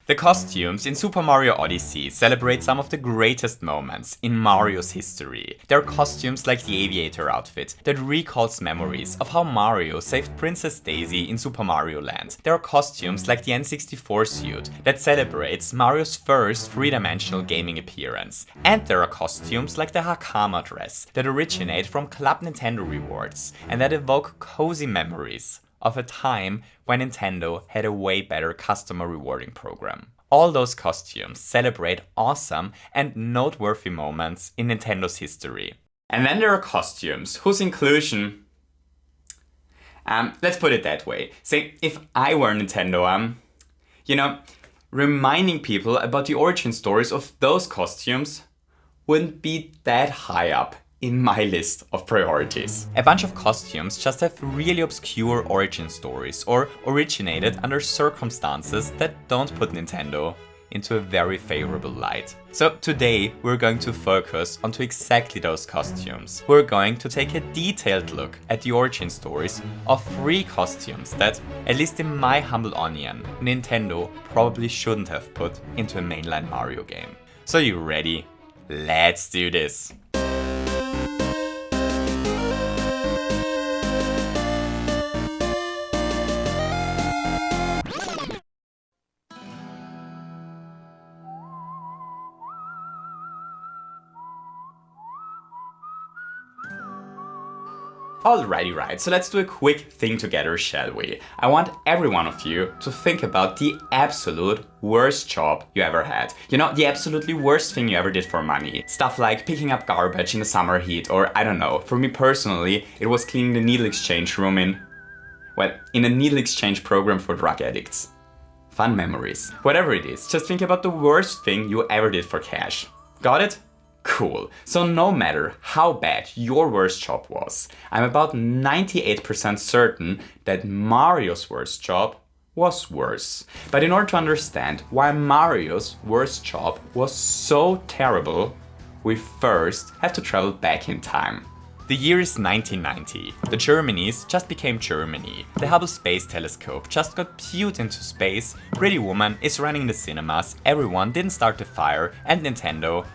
The costumes in Super Mario Odyssey celebrate some of the greatest moments in Mario's history. There are costumes like the aviator outfit that recalls memories of how Mario saved Princess Daisy in Super Mario Land. There are costumes like the N64 suit that celebrates Mario's first three-dimensional gaming appearance. And there are costumes like the Hakama dress that originate from Club Nintendo rewards and that evoke cozy memories of a time when Nintendo had a way better customer rewarding program. All those costumes celebrate awesome and noteworthy moments in Nintendo's history. And then there are costumes whose inclusion, let's put it that way. Say, if I were Nintendo, reminding people about the origin stories of those costumes wouldn't be that high up in my list of priorities. A bunch of costumes just have really obscure origin stories or originated under circumstances that don't put Nintendo into a very favorable light. So today we're going to focus onto exactly those costumes. We're going to take a detailed look at the origin stories of 3 costumes that, at least in my humble opinion, Nintendo probably shouldn't have put into a mainline Mario game. So you ready? Let's do this! Alrighty, right, so let's do a quick thing together, shall we? I want every one of you to think about the absolute worst job you ever had. You know, the absolutely worst thing you ever did for money. Stuff like picking up garbage in the summer heat, or I don't know, for me personally, it was cleaning the needle exchange room in a needle exchange program for drug addicts. Fun memories. Whatever it is, just think about the worst thing you ever did for cash. Got it? Cool. So no matter how bad your worst job was, I'm about 98% certain that Mario's worst job was worse. But in order to understand why Mario's worst job was so terrible, we first have to travel back in time. The year is 1990. The Germanys just became Germany. The Hubble Space Telescope just got pewed into space. Pretty Woman is running the cinemas. Everyone didn't start the fire. And Nintendo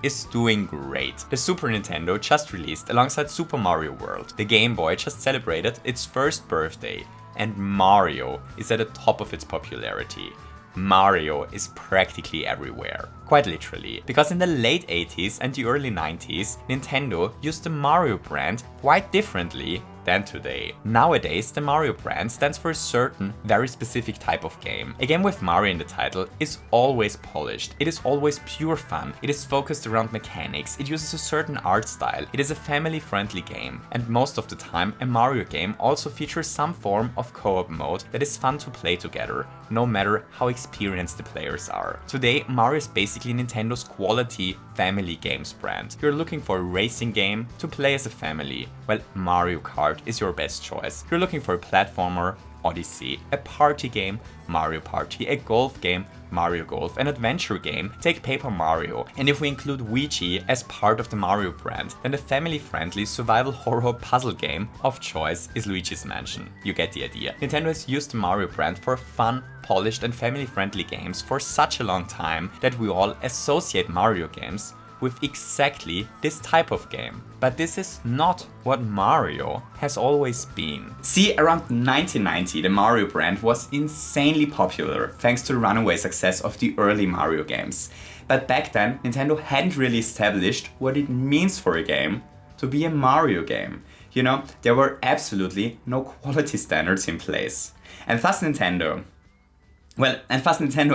is doing great. The Super Nintendo just released alongside Super Mario World. The Game Boy just celebrated its first birthday. And Mario is at the top of its popularity. Mario is practically everywhere. Quite literally. Because in the late 80s and the early 90s, Nintendo used the Mario brand quite differently than today. Nowadays, the Mario brand stands for a certain, very specific type of game. A game with Mario in the title is always polished. It is always pure fun. It is focused around mechanics. It uses a certain art style. It is a family-friendly game. And most of the time, a Mario game also features some form of co-op mode that is fun to play together, no matter how experienced the players are. Today, Mario is basically Nintendo's quality family games brand. You're looking for a racing game to play as a family. Well, Mario Kart is your best choice. You're looking for a platformer, Odyssey, a party game, Mario Party, a golf game, Mario Golf, an adventure game, take Paper Mario. And if we include Luigi as part of the Mario brand, then the family-friendly survival horror puzzle game of choice is Luigi's Mansion. You get the idea. Nintendo has used the Mario brand for fun, polished and family-friendly games for such a long time that we all associate Mario games with exactly this type of game. But this is not what Mario has always been. See, around 1990, the Mario brand was insanely popular thanks to the runaway success of the early Mario games. But back then, Nintendo hadn't really established what it means for a game to be a Mario game. You know, there were absolutely no quality standards in place. And thus Nintendo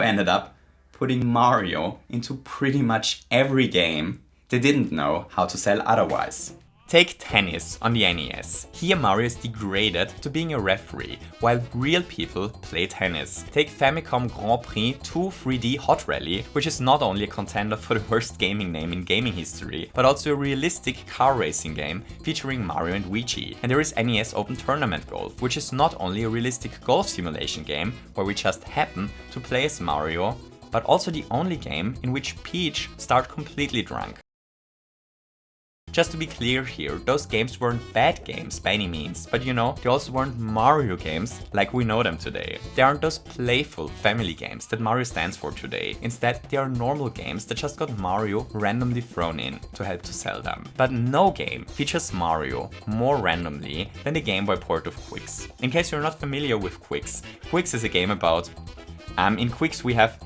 ended up putting Mario into pretty much every game they didn't know how to sell otherwise. Take tennis on the NES. Here Mario is degraded to being a referee, while real people play tennis. Take Famicom Grand Prix 2 3D Hot Rally, which is not only a contender for the worst gaming name in gaming history, but also a realistic car racing game featuring Mario and Luigi. And there is NES Open Tournament Golf, which is not only a realistic golf simulation game, where we just happen to play as Mario, but also the only game in which Peach starts completely drunk. Just to be clear here, those games weren't bad games by any means, but you know, they also weren't Mario games like we know them today. They aren't those playful family games that Mario stands for today. Instead, they are normal games that just got Mario randomly thrown in to help to sell them. But no game features Mario more randomly than the Game Boy port of Qwix. In case you're not familiar with Qwix, Qwix is a game about... in Qwix we have...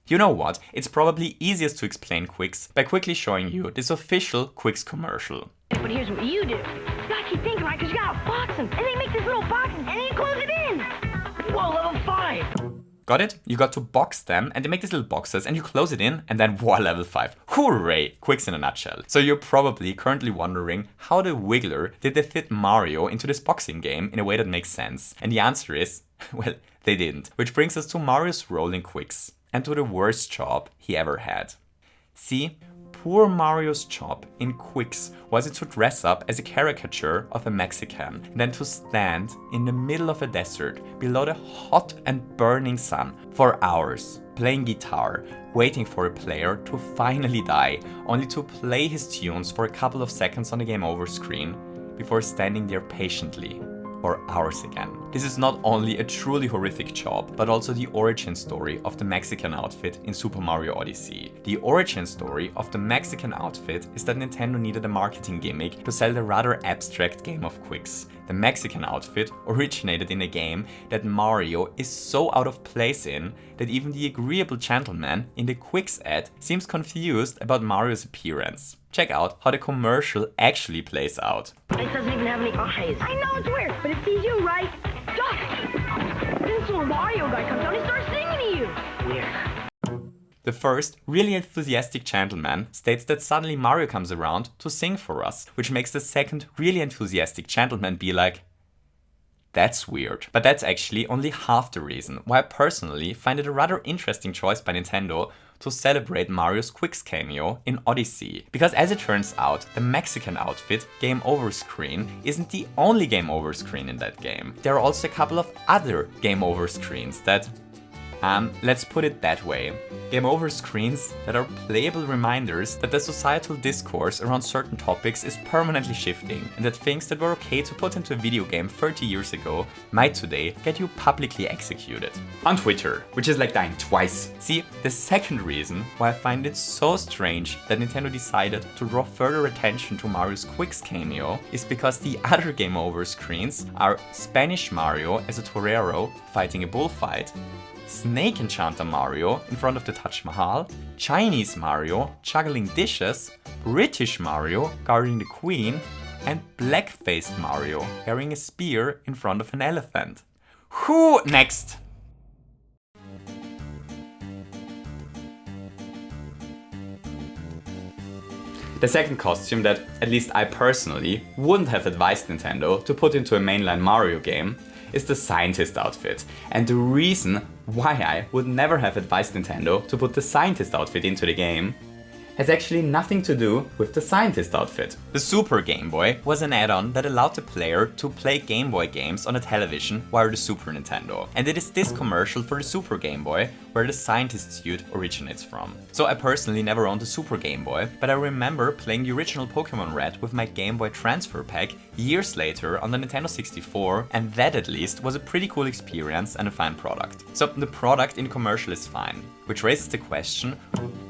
You know what? It's probably easiest to explain Qwix by quickly showing you this official Qwix commercial. But here's what you do. You gotta keep thinking, right? Because you gotta box them. And then you make this little box, and then you close it in. Whoa, level 5. Got it? You got to box them, and they make these little boxes, and you close it in, and then voila, level 5. Hooray! Qwix in a nutshell. So you're probably currently wondering how the Wiggler did they fit Mario into this boxing game in a way that makes sense. And the answer is, well, they didn't. Which brings us to Mario's role in Qwix, and to the worst job he ever had. See, poor Mario's job in Qwix was it to dress up as a caricature of a Mexican, and then to stand in the middle of a desert below the hot and burning sun for hours, playing guitar, waiting for a player to finally die, only to play his tunes for a couple of seconds on the game over screen, before standing there patiently for hours again. This is not only a truly horrific job, but also the origin story of the Mexican outfit in Super Mario Odyssey. The origin story of the Mexican outfit is that Nintendo needed a marketing gimmick to sell the rather abstract game of Qwix. The Mexican outfit originated in a game that Mario is so out of place in that even the agreeable gentleman in the Qwix ad seems confused about Mario's appearance. Check out how the commercial actually plays out. It doesn't even have any eyes. I know it's weird, but it sees you, right? Duck! Then this little Mario guy comes down and starts singing to you. Weird. The first, really enthusiastic gentleman states that suddenly Mario comes around to sing for us, which makes the second, really enthusiastic gentleman be like, that's weird. But that's actually only half the reason why I personally find it a rather interesting choice by Nintendo to celebrate Mario's Qwix cameo in Odyssey. Because as it turns out, the Mexican outfit Game Over screen isn't the only Game Over screen in that game. There are also a couple of other Game Over screens that, let's put it that way. Game Over screens that are playable reminders that the societal discourse around certain topics is permanently shifting, and that things that were okay to put into a video game 30 years ago might today get you publicly executed. On Twitter, which is like dying twice. See, the second reason why I find it so strange that Nintendo decided to draw further attention to Mario's Qwix cameo is because the other Game Over screens are Spanish Mario as a torero fighting a bullfight, Snake Enchanter Mario in front of the Taj Mahal, Chinese Mario juggling dishes, British Mario guarding the Queen, and black-faced Mario carrying a spear in front of an elephant. Who next? The second costume that, at least I personally, wouldn't have advised Nintendo to put into a mainline Mario game is the scientist outfit. And the reason why I would never have advised Nintendo to put the scientist outfit into the game has actually nothing to do with the scientist outfit. The Super Game Boy was an add-on that allowed the player to play Game Boy games on a television via the Super Nintendo. And it is this commercial for the Super Game Boy where the scientist suit originates from. So I personally never owned a Super Game Boy, but I remember playing the original Pokemon Red with my Game Boy Transfer Pack years later on the Nintendo 64, and that at least was a pretty cool experience and a fine product. So the product in the commercial is fine, which raises the question,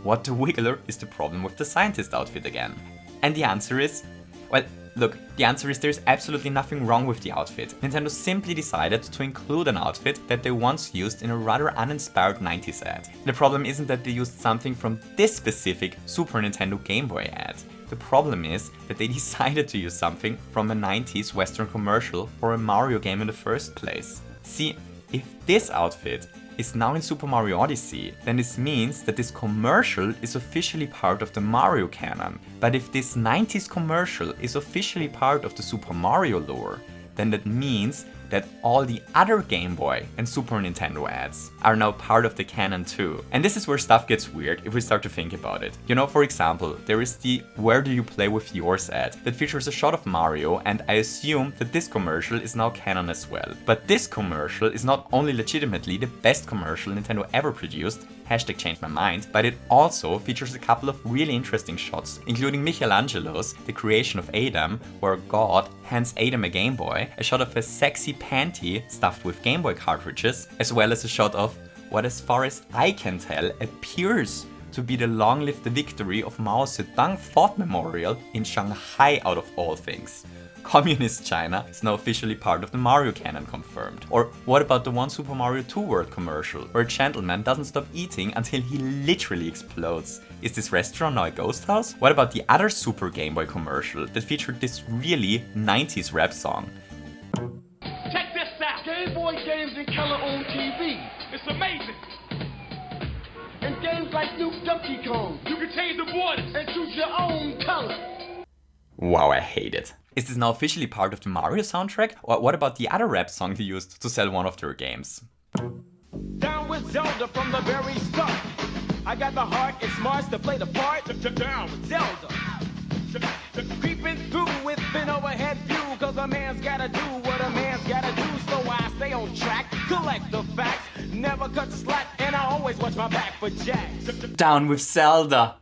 what the wiggler is the problem with the scientist outfit again? And the answer is, well, look, the answer is there's absolutely nothing wrong with the outfit. Nintendo simply decided to include an outfit that they once used in a rather uninspired 90s ad. The problem isn't that they used something from this specific Super Nintendo Game Boy ad. The problem is that they decided to use something from a 90s Western commercial for a Mario game in the first place. See, if this outfit is now in Super Mario Odyssey, then this means that this commercial is officially part of the Mario canon. But if this 90s commercial is officially part of the Super Mario lore, then that means that all the other Game Boy and Super Nintendo ads are now part of the canon too. And this is where stuff gets weird if we start to think about it. You know, for example, there is the Where Do You Play With Yours ad that features a shot of Mario, and I assume that this commercial is now canon as well. But this commercial is not only legitimately the best commercial Nintendo ever produced, hashtag changed my mind, but it also features a couple of really interesting shots, including Michelangelo's The Creation of Adam, where God hands Adam a Game Boy, a shot of a sexy panty stuffed with Game Boy cartridges, as well as a shot of what, as far as I can tell, appears to be the Long Live the Victory of Mao Zedong Thought Memorial in Shanghai, out of all things. Communist China is now officially part of the Mario canon confirmed. Or what about the one Super Mario 2 World commercial, where a gentleman doesn't stop eating until he literally explodes? Is this restaurant now a ghost house? What about the other Super Game Boy commercial that featured this really 90s rap song? Check this out! Game Boy games in color on TV. It's amazing! And games like New Donkey Kong. You can change the borders and choose your own color. Wow, I hate it. Is this now officially part of the Mario soundtrack? Or what about the other rap song they used to sell one of their games? Down with Zelda from the very start. I got the heart and smarts to play the part. Down with Zelda. Creeping through with an overhead view, cause a man's gotta do what a man's gotta do. So I stay on track, collect the facts, never cut slack, and I always watch my back for jacks. Down with Zelda.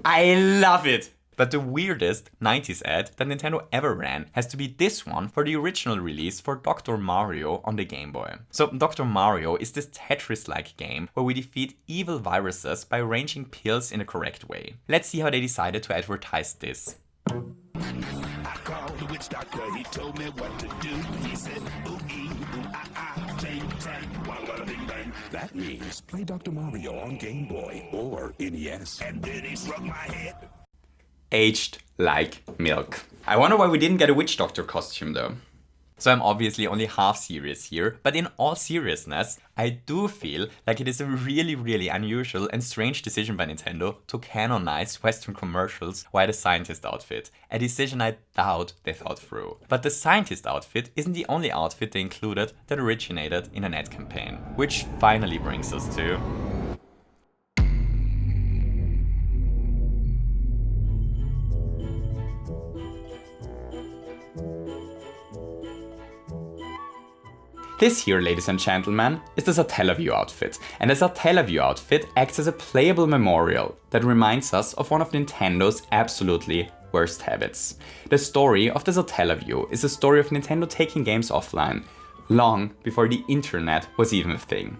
I love it! But the weirdest 90s ad that Nintendo ever ran has to be this one for the original release for Dr. Mario on the Game Boy. So Dr. Mario is this Tetris-like game where we defeat evil viruses by arranging pills in the correct way. Let's see how they decided to advertise this. I called the witch doctor, he told me what to do. He said, ooh, ee, ooh, ah, ah, tang, tang, wang, wang, bing, bang. That means play Dr. Mario on Game Boy or NES. And then he struck my head. Aged like milk. I wonder why we didn't get a witch doctor costume though. So I'm obviously only half serious here, but in all seriousness, I do feel like it is a really unusual and strange decision by Nintendo to canonize Western commercials via the scientist outfit, a decision I doubt they thought through. But the scientist outfit isn't the only outfit they included that originated in an ad campaign, which finally brings us to... This here, ladies and gentlemen, is the Teleview Outfit, and the Teleview Outfit acts as a playable memorial that reminds us of one of Nintendo's absolutely worst habits. The story of the Teleview is a story of Nintendo taking games offline, long before the internet was even a thing.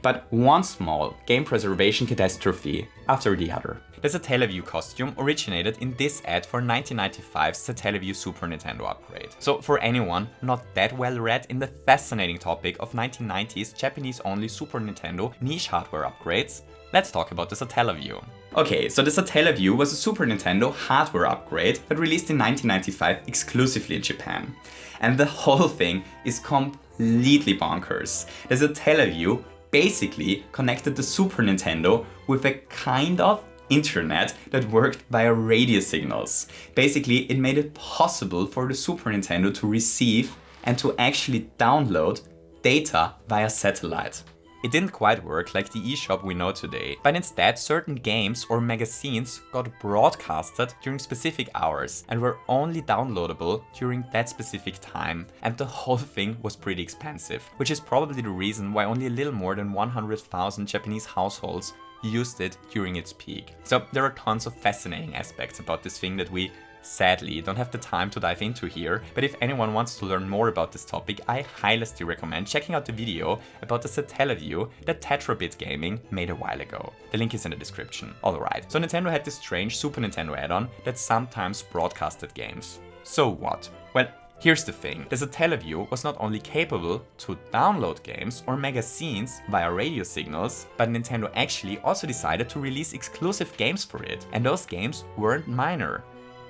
But one small game preservation catastrophe after the other. The Teleview costume originated in this ad for 1995's Teleview Super Nintendo upgrade. So for anyone not that well read in the fascinating topic of 1990s Japanese-only Super Nintendo niche hardware upgrades, let's talk about the Teleview. Okay, so the Teleview was a Super Nintendo hardware upgrade that released in 1995 exclusively in Japan. And the whole thing is completely bonkers. The Teleview basically connected the Super Nintendo with a kind of internet that worked via radio signals. Basically, it made it possible for the Super Nintendo to receive and to actually download data via satellite. It didn't quite work like the eShop we know today, but instead certain games or magazines got broadcasted during specific hours and were only downloadable during that specific time, and the whole thing was pretty expensive, which is probably the reason why only a little more than 100,000 Japanese households used it during its peak. So there are tons of fascinating aspects about this thing that we sadly don't have the time to dive into here, but if anyone wants to learn more about this topic, I highly recommend checking out the video about the Teleview that TetraBitGaming made a while ago. The link is in the description. Alright, so Nintendo had this strange Super Nintendo add-on that sometimes broadcasted games. So what? Well, here's the thing, the Teleview was not only capable to download games or magazines via radio signals, but Nintendo actually also decided to release exclusive games for it, and those games weren't minor.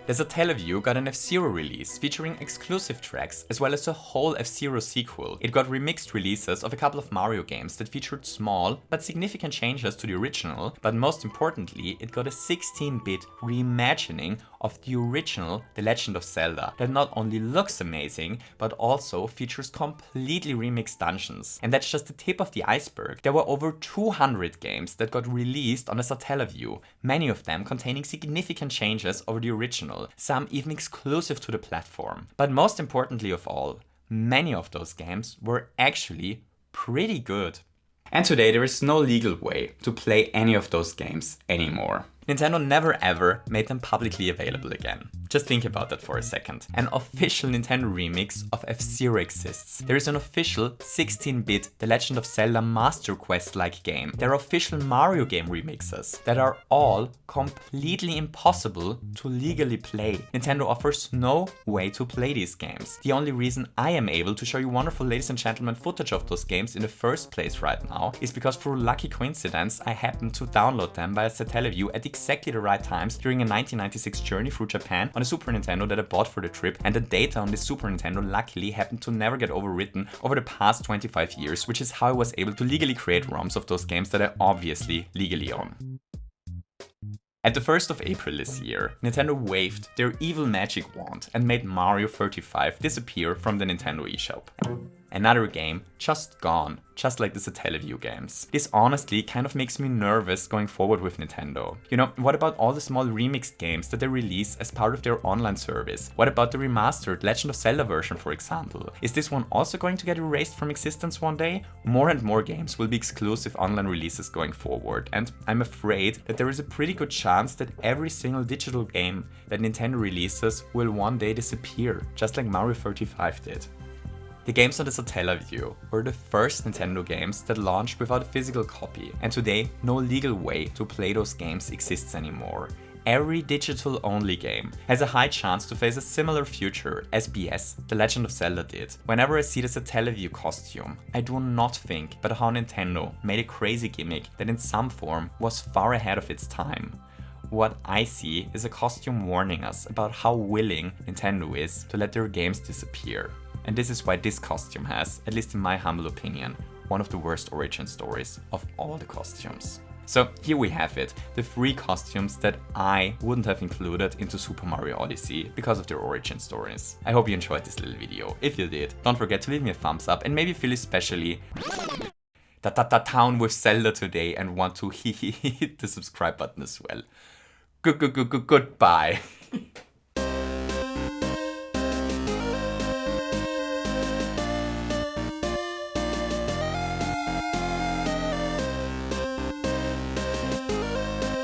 The Teleview got an F-Zero release featuring exclusive tracks as well as a whole F-Zero sequel. It got remixed releases of a couple of Mario games that featured small but significant changes to the original, but most importantly it got a 16-bit reimagining of the original The Legend of Zelda that not only looks amazing but also features completely remixed dungeons. And that's just the tip of the iceberg. There were over 200 games that got released on the Teleview, many of them containing significant changes over the original, some even exclusive to the platform. But most importantly of all, many of those games were actually pretty good. And today there is no legal way to play any of those games anymore. Nintendo never ever made them publicly available again. Just think about that for a second. An official Nintendo remix of F-Zero exists. There is an official 16-bit The Legend of Zelda Master Quest-like game. There are official Mario game remixes that are all completely impossible to legally play. Nintendo offers no way to play these games. The only reason I am able to show you wonderful, ladies and gentlemen, footage of those games in the first place right now is because through lucky coincidence I happened to download them via Teleview at exactly the right times during a 1996 journey through Japan on a Super Nintendo that I bought for the trip, and the data on this Super Nintendo luckily happened to never get overwritten over the past 25 years, which is how I was able to legally create ROMs of those games that I obviously legally own. At the 1st of April this year, Nintendo waved their evil magic wand and made Mario 35 disappear from the Nintendo eShop. Another game just gone, just like the Teleview games. This honestly kind of makes me nervous going forward with Nintendo. You know, what about all the small remixed games that they release as part of their online service? What about the remastered Legend of Zelda version, for example? Is this one also going to get erased from existence one day? More and more games will be exclusive online releases going forward, and I'm afraid that there is a pretty good chance that every single digital game that Nintendo releases will one day disappear, just like Mario 35 did. The games on the Teleview were the first Nintendo games that launched without a physical copy, and today no legal way to play those games exists anymore. Every digital-only game has a high chance to face a similar future as BS, The Legend of Zelda did. Whenever I see the Teleview costume, I do not think about how Nintendo made a crazy gimmick that in some form was far ahead of its time. What I see is a costume warning us about how willing Nintendo is to let their games disappear. And this is why this costume has, at least in my humble opinion, one of the worst origin stories of all the costumes. So here we have it, the 3 costumes that I wouldn't have included into Super Mario Odyssey because of their origin stories. I hope you enjoyed this little video. If you did, don't forget to leave me a thumbs up and maybe feel especially down with Zelda today and want to hit the subscribe button as well. Goodbye.